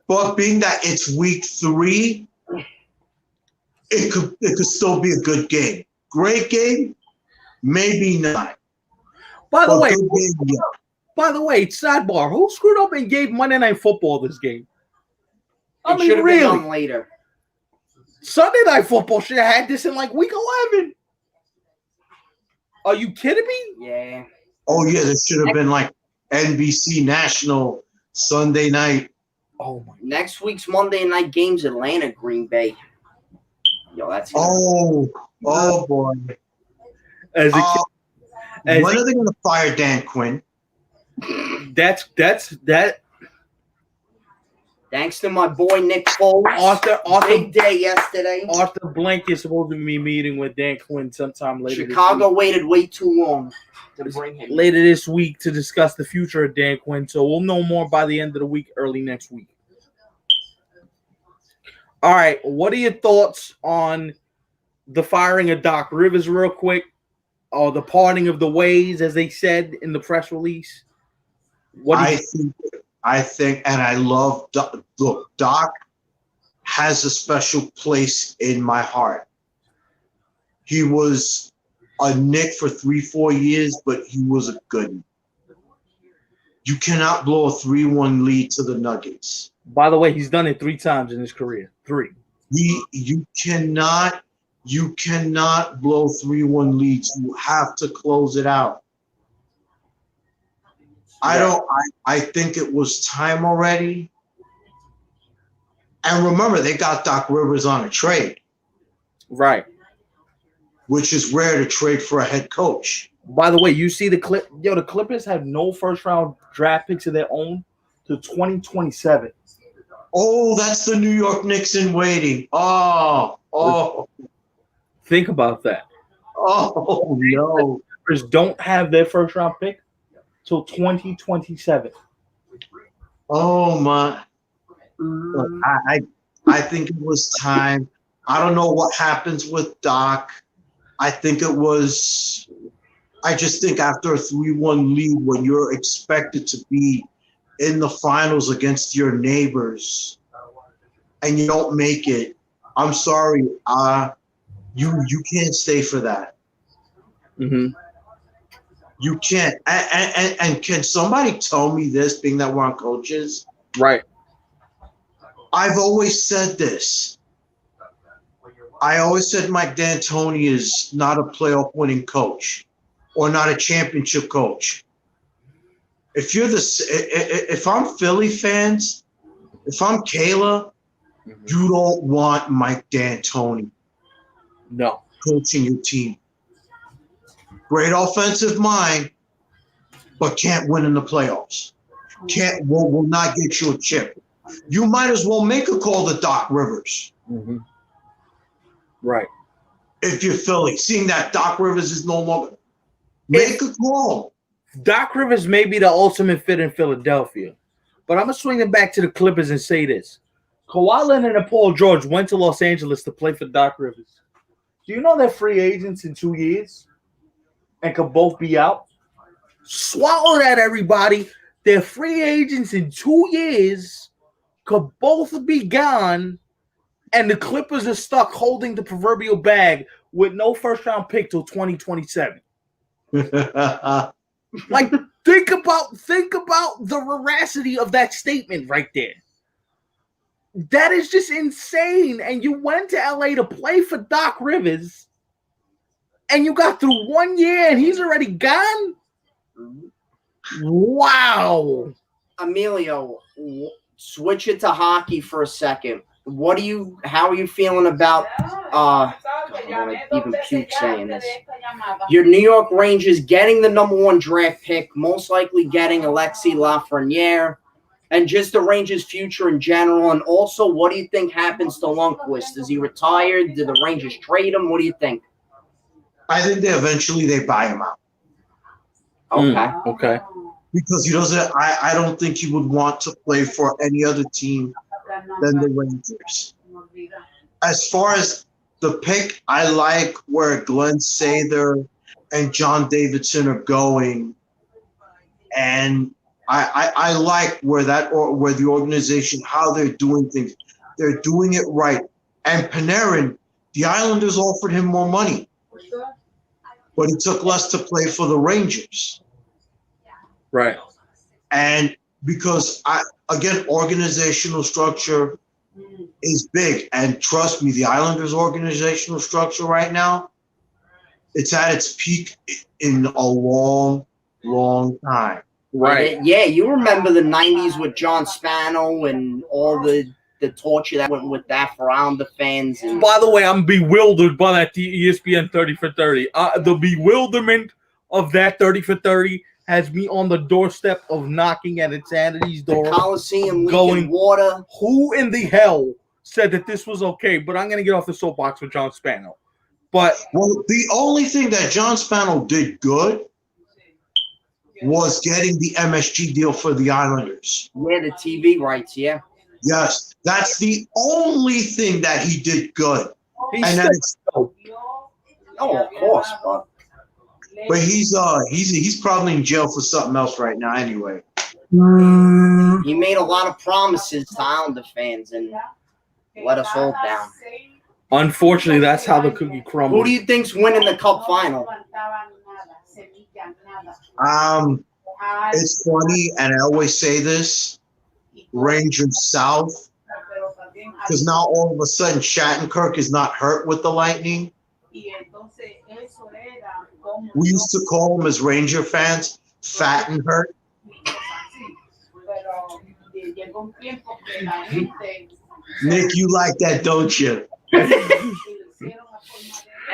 But being that it's week 3, it could still be a good game. Great game, maybe not. By the way, By the way, sidebar: who screwed up and gave Monday Night Football this game? It should have been done later. Sunday Night Football should have had this in like week 11. Are you kidding me? Yeah. Oh yeah, this should have been like NBC National Sunday night. Oh my! Next week's Monday night game's Atlanta, Green Bay. Yo, that's oh boy. As a kid, when are they going to fire Dan Quinn? That's that. Thanks to my boy Nick Foles. Arthur big day yesterday. Arthur Blank is supposed to be meeting with Dan Quinn sometime later. Chicago waited way too long to bring him later this week to discuss the future of Dan Quinn. So we'll know more by the end of the week, early next week. All right, what are your thoughts on the firing of Doc Rivers, real quick, or the parting of the ways, as they said in the press release? I think, and I love Doc. Look, Doc has a special place in my heart. He was a Knick for 3-4 years, but he was a good one. You cannot blow a 3-1 lead to the Nuggets. By the way, he's done it 3 times in his career. 3. You cannot blow 3-1 leads. You have to close it out. I think it was time already. And remember, they got Doc Rivers on a trade. Right. Which is rare to trade for a head coach. By the way, you see the clip. Yo, the Clippers have no first-round draft picks of their own to 2027. Oh, that's the New York Knicks in waiting. Oh. Think about that. Oh, no. The Clippers don't have their first-round pick till 2027. Oh, my. Look, I think it was time. I don't know what happens with Doc. I just think after a 3-1 lead, when you're expected to be in the finals against your neighbors and you don't make it, I'm sorry, you can't stay for that. Mm-hmm. You can't. And can somebody tell me this, being that we're on coaches? Right. I've always said this. I always said Mike D'Antoni is not a playoff winning coach or not a championship coach. If I'm Philly fans, if I'm Kayla, you don't want Mike D'Antoni coaching your team. Great offensive mind, but can't win in the playoffs. Will not get you a chip. You might as well make a call to Doc Rivers. Mm-hmm. Right. If you're Philly, seeing that Doc Rivers is no longer, make a call. Doc Rivers may be the ultimate fit in Philadelphia, but I'm going to swing it back to the Clippers and say this. Kawhi Leonard and Paul George went to Los Angeles to play for Doc Rivers. Do you know they're free agents in 2 years and could both be out? Swallow that, everybody. They're free agents in 2 years, could both be gone, and the Clippers are stuck holding the proverbial bag with no first-round pick till 2027. Like, think about the veracity of that statement right there. That is just insane. And you went to LA to play for Doc Rivers, and you got through 1 year, and he's already gone? Wow. Emilio, switch it to hockey for a second. How are you feeling about I don't even puke saying this. Your New York Rangers getting the number 1 draft pick, most likely getting Alexis Lafreniere, and just the Rangers' future in general. And also, what do you think happens to Lundqvist? Is he retired? Do the Rangers trade him? What do you think? I think they buy him out. Okay. Okay. Because he doesn't. I don't think he would want to play for any other team than the Rangers. As far as the pick, I like where Glenn Sather and John Davidson are going, and I like where the organization, how they're doing things. They're doing it right. And Panarin, the Islanders offered him more money, but he took less to play for the Rangers. Right. And because organizational structure is big. And trust me, the Islanders' organizational structure right now, it's at its peak in a long, long time. Right. Yeah, you remember the 90s with John Spano and all the torture that went with that for Islander fans. And By the way, I'm bewildered by that ESPN 30 for 30. The bewilderment of that 30 for 30 has me on the doorstep of knocking at Insanity's door. the Coliseum leaking Going- water. Who in the hell said that this was okay? But I'm going to get off the soapbox with John Spano. But Well, the only thing that John Spano did good was getting the MSG deal for the Islanders. Yeah, the TV rights, yeah. Yes, that's the only thing that he did good. he's And still, that is, Oh, of course, but he's probably in jail for something else right now anyway. he made a lot of promises to Islander fans and let us all down. unfortunately, that's how the cookie crumbles. Who do you think's winning the Cup final? It's funny, and I always say this, Rangers South, because now all of a sudden Shattenkirk is not hurt with the Lightning. We used to call him as Ranger fans, fat and hurt. Nick, you like that, don't you?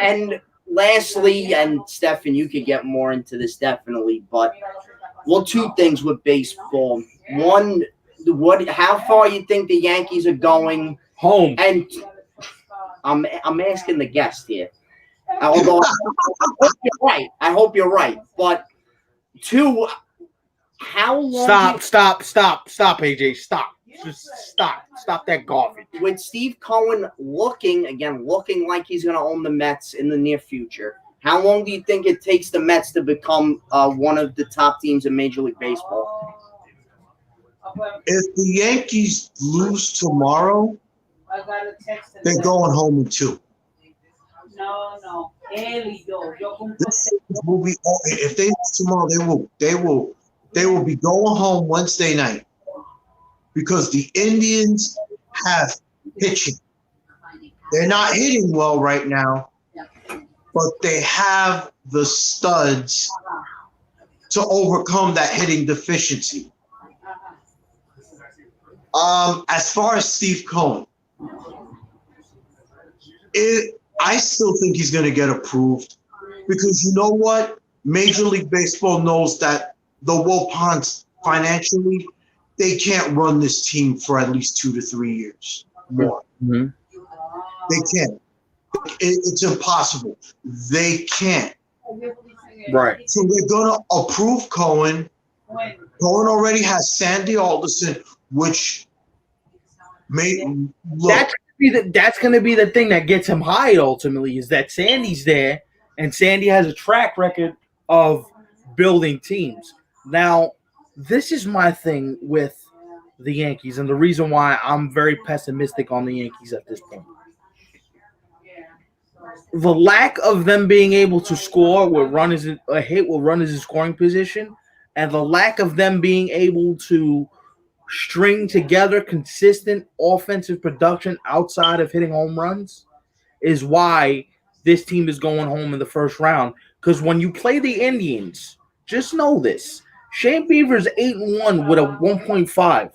And lastly, and Stefan, you could get more into this definitely, but two things with baseball. One, how far you think the Yankees are going? Home. And I'm asking the guest here. Although I hope you're right. But two, how long? Stop, AJ. Stop. Just stop that garbage. With Steve Cohen looking like he's going to own the Mets in the near future, how long do you think it takes the Mets to become one of the top teams in Major League Baseball? If the Yankees lose tomorrow, they're going home in 2. No. This will be, if they lose tomorrow, they will be going home Wednesday night, because the Indians have pitching. They're not hitting well right now, but they have the studs to overcome that hitting deficiency. As far as Steve Cohen, I still think he's going to get approved, because you know what? Major League Baseball knows that the Wilpons financially, they can't run this team for at least 2 to 3 years more. Mm-hmm. They can't. It's impossible. They can't. Right. So they're going to approve Cohen. Cohen already has Sandy Alderson, which may look. That's going to be the thing that gets him hired ultimately, is that Sandy's there, and Sandy has a track record of building teams. Now, this is my thing with the Yankees, and the reason why I'm very pessimistic on the Yankees at this point. The lack of them being able to score with runners in scoring position, and the lack of them being able to string together consistent offensive production outside of hitting home runs is why this team is going home in the first round. Because when you play the Indians, just know this. Shane Bieber's 8-1 with a 1.5.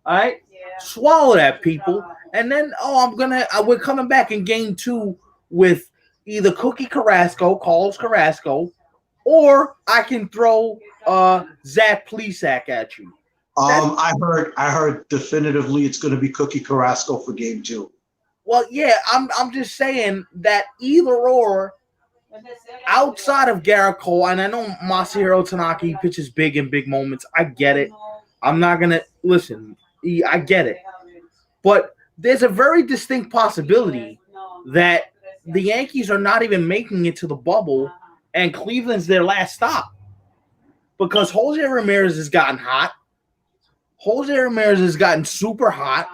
All right? Swallow that, people. And then, we're coming back in game 2 with either Carlos Carrasco, or I can throw Zach Plesac at you. I heard definitively it's going to be Cookie Carrasco for game 2. Well, yeah, I'm just saying that either or, outside of Garrett Cole, and I know Masahiro Tanaka pitches big in big moments. I get it. I'm not going to listen. I get it. But there's a very distinct possibility that the Yankees are not even making it to the bubble, and Cleveland's their last stop, because Jose Ramirez has gotten hot. Jose Ramirez has gotten super hot.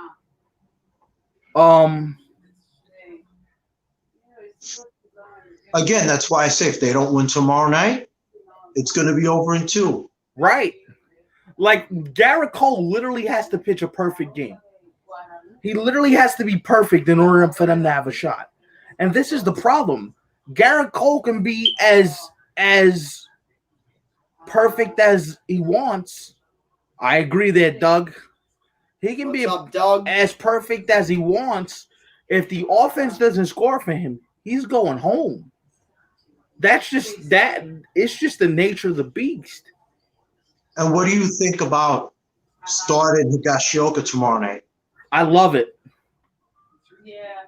Again, that's why I say if they don't win tomorrow night, it's going to be over in 2. Right. Like Garrett Cole literally has to pitch a perfect game. He literally has to be perfect in order for them to have a shot. And this is the problem. Garrett Cole can be as perfect as he wants. I agree there, Doug. He can be Doug? as perfect as he wants. If the offense doesn't score for him, he's going home. That's just that. It's just the nature of the beast. And what do you think about starting Higashioka tomorrow night? I love it. Yeah.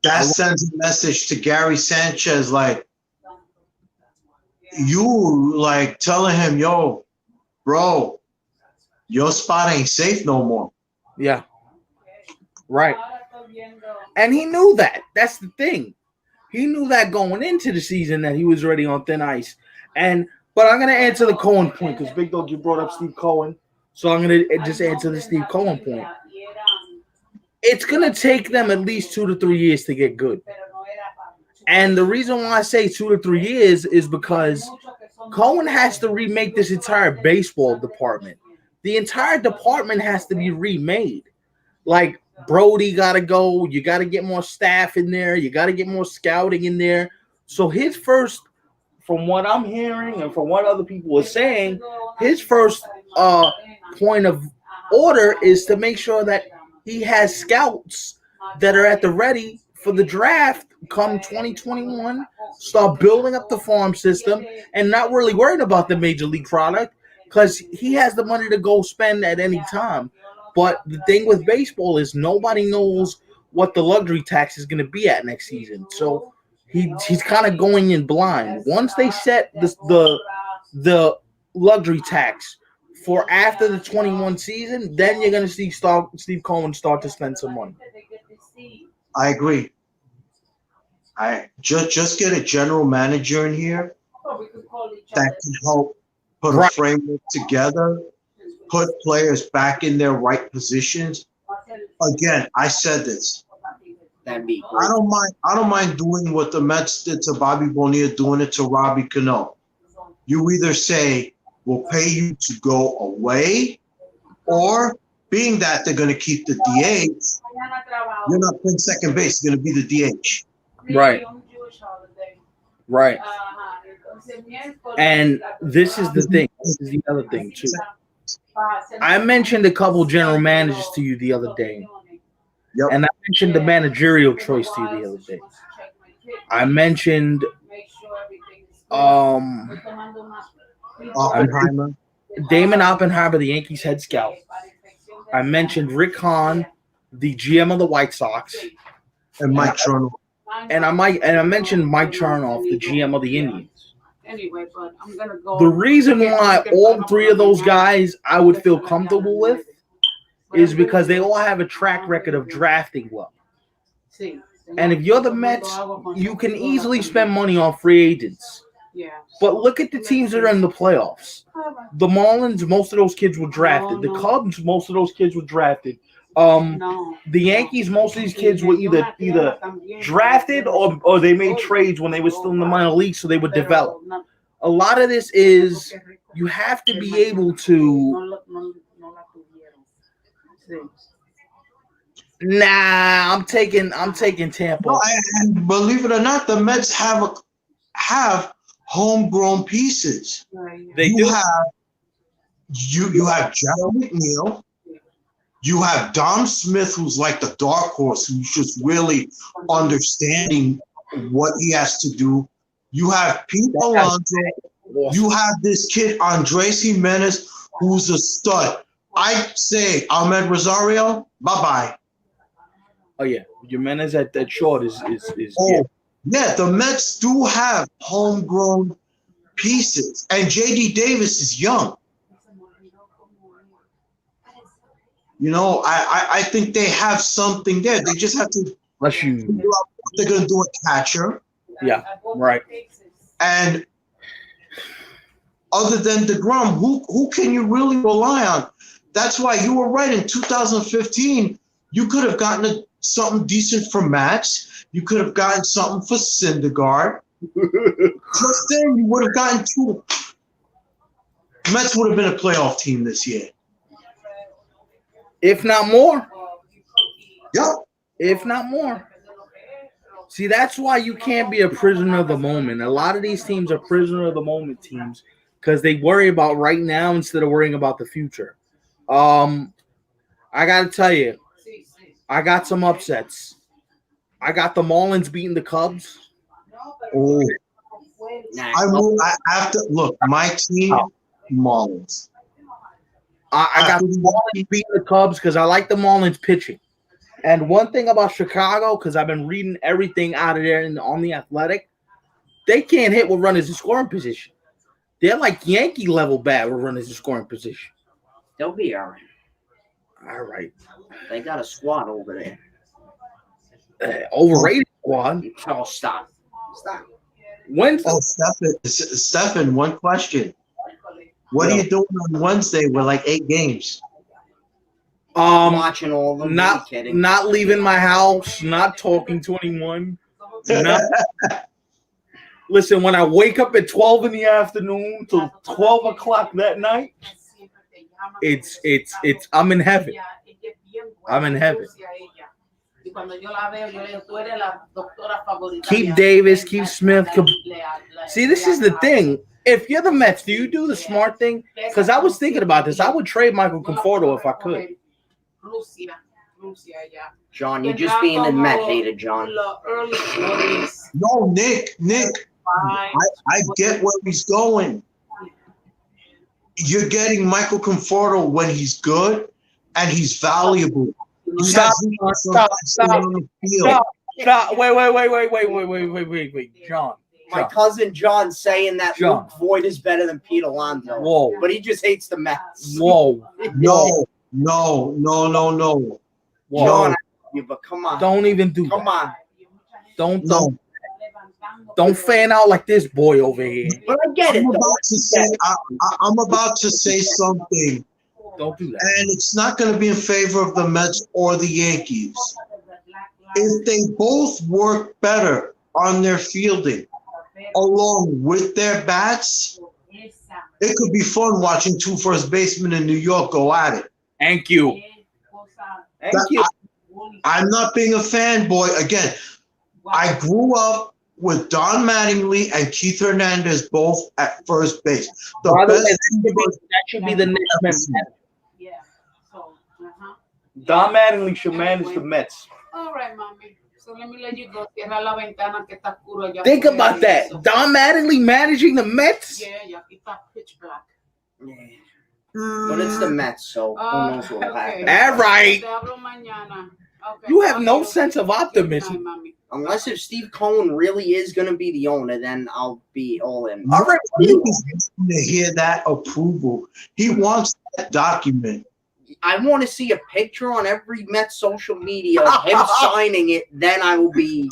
That sends a message to Gary Sanchez, like, you like telling him, yo, bro, your spot ain't safe no more. Yeah. Right. And he knew that. That's the thing. He knew that going into the season that he was already on thin ice. But I'm gonna answer the Cohen point because Big Dog, you brought up Steve Cohen. So I'm gonna just answer the Steve Cohen point. It's gonna take them at least 2 to 3 years to get good. And the reason why I say 2 to 3 years is because Cohen has to remake this entire baseball department. The entire department has to be remade. Like Brody got to go. You got to get more staff in there. You got to get more scouting in there. So his first, from what I'm hearing and from what other people are saying, his first point of order is to make sure that he has scouts that are at the ready for the draft come 2021, start building up the farm system and not really worried about the major league product because he has the money to go spend at any time. But the thing with baseball is nobody knows what the luxury tax is going to be at next season. So he's kind of going in blind. Once they set the luxury tax for after the 21 season, then you're going to see Steve Cohen start to spend some money. I agree. I just get a general manager in here that can help put a framework together, put players back in their right positions. Again, I said this. That'd be I don't mind doing what the Mets did to Bobby Bonilla, doing it to Robbie Cano. You either say we'll pay you to go away, or being that they're going to keep the DH, you're not playing second base. You're going to be the DH. Right. Right. And this is the thing. This is the other thing, too. I mentioned a couple general managers to you the other day. Yep. And I mentioned the managerial choice to you the other day. I mentioned Oppenheimer. Damon Oppenheimer, the Yankees head scout. I mentioned Rick Hahn, the GM of the White Sox. And Mike Chernoff. And I mentioned Mike Chernoff, the GM of the Indians. Anyway, but I'm gonna go. The reason why all three of those guys I would feel comfortable with is because they all have a track record of drafting well. And if you're the Mets, you can easily spend money on free agents. But look at the teams that are in the playoffs. The Marlins, most of those kids were drafted. The Cubs, most of those kids were drafted. The Yankees, most of these kids were either drafted or they made trades when they were still in the minor leagues, so they would develop. A lot of this is you have to be able to. Nah, I'm taking Tampa. No, and believe it or not, the Mets have homegrown pieces. They you do. You have Jeff McNeil. You have Dom Smith, who's like the dark horse, who's just really understanding what he has to do. You have Pete Alonso. You have this kid, Andres Jimenez, who's a stud. I say Ahmed Rosario, bye-bye. Oh, yeah. Jimenez at that short is yeah, the Mets do have homegrown pieces. And J.D. Davis is young. You know, I think they have something there. They just have to figure out what they're going to do at catcher. Yeah, right. And other than DeGrom, who can you really rely on? That's why you were right. In 2015, you could have gotten something decent from Max. You could have gotten something for Syndergaard. Just then, you would have gotten two. Mets would have been a playoff team this year. If not more. Yep. If not more. See, that's why you can't be a prisoner of the moment. A lot of these teams are prisoner of the moment teams because they worry about right now instead of worrying about the future. I gotta tell you, I got some upsets. I got the Marlins beating the Cubs. Oh, Nah, I have to look. My team, Marlins. I got the Marlins beating the Cubs because I like the Marlins pitching. And one thing about Chicago, because I've been reading everything out of there on the Athletic, they can't hit with runners in scoring position. They're like Yankee level bad with runners in scoring position. they'll be all right. All right. They got a squad over there. Overrated squad. Oh, stop. Wednesday. Oh, Stephen, one question. What are you doing on Wednesday with like 8 games? Watching all of them. Not leaving my house, not talking to anyone. Listen, when I wake up at 12 in the afternoon till 12 o'clock that night, it's I'm in heaven. I'm in heaven. Keep Davis, keep Smith. See, this is the thing. If you're the Mets, do you do the smart thing? Because I was thinking about this. I would trade Michael Conforto if I could. John, you're just being a Met hater, John. No, Nick. I get where he's going. You're getting Michael Conforto when he's good and he's valuable. Stop. Wait. John. My cousin John saying that Luke Voigt is better than Pete Alonso. Whoa. But he just hates the Mets. Whoa. No. Whoa. John, I love you, but come on. Don't even do Come that. on. Don't fan out like this boy over here. But I get it. I'm about to say something. Don't do that. And it's not going to be in favor of the Mets or the Yankees. If they both work better on their fielding along with their bats, it could be fun watching 2 first basemen in New York go at it. Thank you. I'm not being a fanboy. Again, I grew up with Don Mattingly and Keith Hernandez both at first base. That should be the next Mets. Don Mattingly should manage the Mets. All right, mommy. So let me let you go. Cierra la ventana que está oscuro allá. Think about that. Don Mattingly managing the Mets? Yeah, aquí está pitch black. Yeah. But it's the Mets, so who knows what will happen. All right. Te hablo mañana. Okay. You have no sense of optimism. Unless if Steve Cohen really is going to be the owner, then I'll be all in. All right. He wants to hear that approval. He wants that document. I want to see a picture on every Mets social media of him signing it. Then I will be.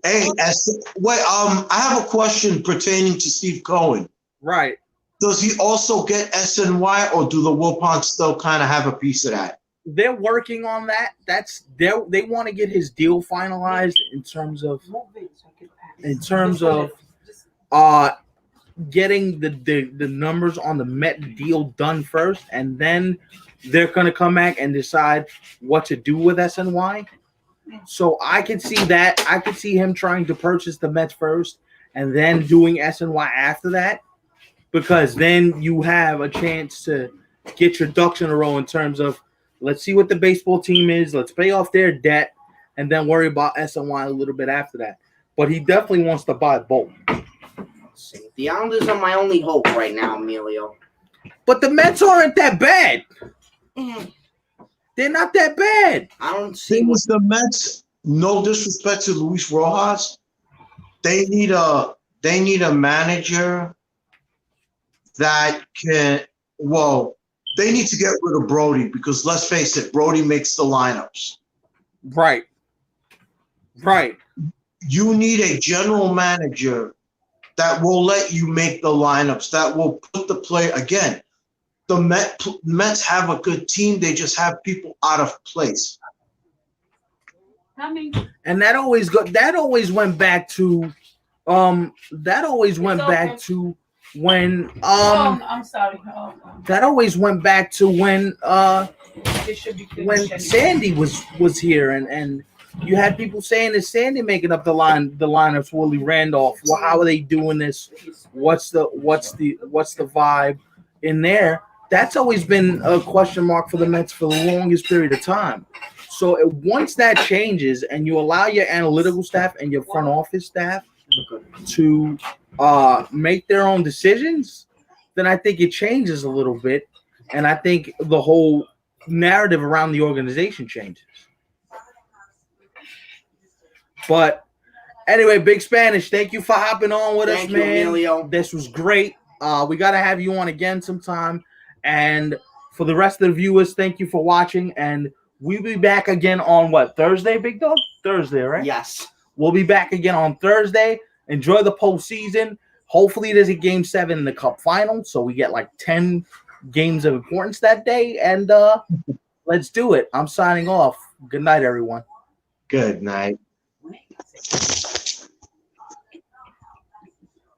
Hey, I have a question pertaining to Steve Cohen. Right. Does he also get SNY, or do the Wilpons still kind of have a piece of that? They're working on that. They want to get his deal finalized in terms of getting the numbers on the Met deal done first, and then they're going to come back and decide what to do with SNY. So I could see that. I could see him trying to purchase the Mets first and then doing SNY after that, because then you have a chance to get your ducks in a row in terms of, let's see what the baseball team is, let's pay off their debt, and then worry about SNY a little bit after that. But he definitely wants to buy both. The Islanders are my only hope right now, Emilio. But the Mets aren't that bad. They're not that bad. I don't see Thing is, the Mets, no disrespect to Luis Rojas, they need a manager that can, they need to get rid of Brody, because let's face it, Brody makes the lineups. Right. You need a general manager that will let you make the lineups, that will put the play again. The Mets have a good team. They just have people out of place. And that always went back to when I'm sorry. that always went back to when This should be when finished. Sandy was here, and you had people saying is Sandy making up the lineups, Willie Randolph. Well, how are they doing this? What's the vibe in there? That's always been a question mark for the Mets for the longest period of time. So once that changes and you allow your analytical staff and your front office staff to make their own decisions, then I think it changes a little bit, and I think the whole narrative around the organization changes. But anyway, Big Spanish, thank you for hopping on with us, man. Emilio. This was great. We got to have you on again sometime. And for the rest of the viewers, thank you for watching. And we'll be back again on what? Thursday, Big Dog? Thursday, right? Yes. We'll be back again on Thursday. Enjoy the postseason. Hopefully there's a Game 7 in the Cup Final, so we get like 10 games of importance that day. And let's do it. I'm signing off. Good night, everyone. Good night.